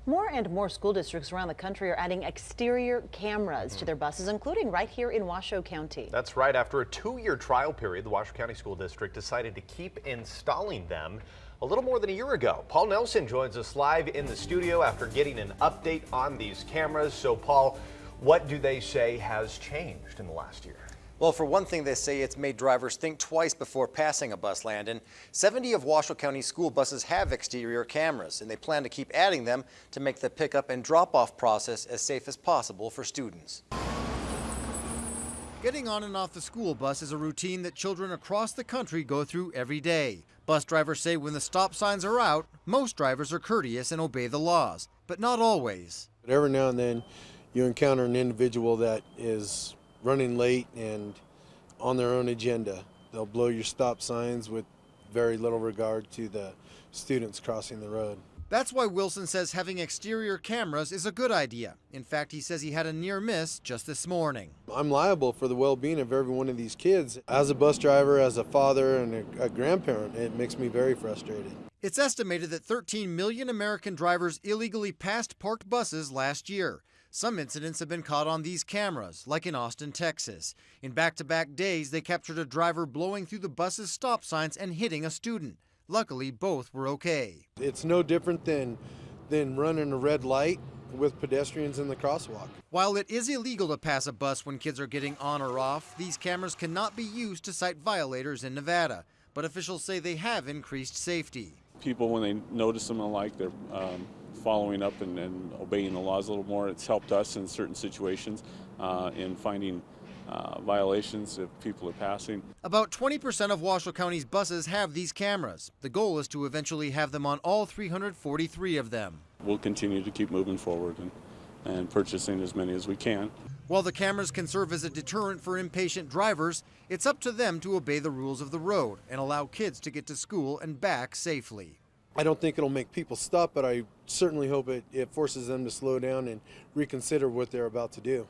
More and more school districts around the country are adding exterior cameras to their buses, including right here in Washoe County. That's right. After a 2-year trial period, the Washoe County School District decided to keep installing them a little more than a year ago. Paul Nelson joins us live in the studio after getting an update on these cameras. So, Paul, what do they say has changed in the last year? Well, for one thing, they say it's made drivers think twice before passing a bus, Landon. 70 of Washoe County school buses have exterior cameras, and they plan to keep adding them to make the pickup and drop-off process as safe as possible for students. Getting on and off the school bus is a routine that children across the country go through every day. Bus drivers say when the stop signs are out, most drivers are courteous and obey the laws, but not always. But every now and then you encounter an individual that is running late and on their own agenda. They'll blow your stop signs with very little regard to the students crossing the road. That's why Wilson says having exterior cameras is a good idea. In fact, he says he had a near miss just this morning. I'm liable for the well-being of every one of these kids. As a bus driver, as a father, and a grandparent, it makes me very frustrated. It's estimated that 13 million American drivers illegally passed parked buses last year. Some incidents have been caught on these cameras, like in Austin, Texas. In back-to-back days, they captured a driver blowing through the bus's stop signs and hitting a student. Luckily, both were okay. It's no different than running a red light with pedestrians in the crosswalk. While it is illegal to pass a bus when kids are getting on or off, these cameras cannot be used to cite violators in Nevada. But officials say they have increased safety. People, when they notice them alike, they're following up and obeying the laws a little more. It's helped us in certain situations in finding violations if people are passing. About 20% of Washoe County's buses have these cameras. The goal is to eventually have them on all 343 of them. We'll continue to keep moving forward and purchasing as many as we can. While the cameras can serve as a deterrent for impatient drivers, it's up to them to obey the rules of the road and allow kids to get to school and back safely. I don't think it'll make people stop, but I certainly hope it forces them to slow down and reconsider what they're about to do.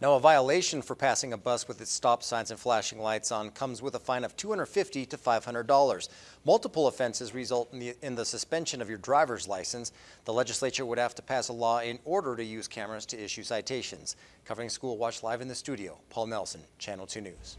Now, a violation for passing a bus with its stop signs and flashing lights on comes with a fine of $250 to $500. Multiple offenses result in the suspension of your driver's license. The legislature would have to pass a law in order to use cameras to issue citations. Covering School Watch live in the studio, Paul Nelson, Channel 2 News.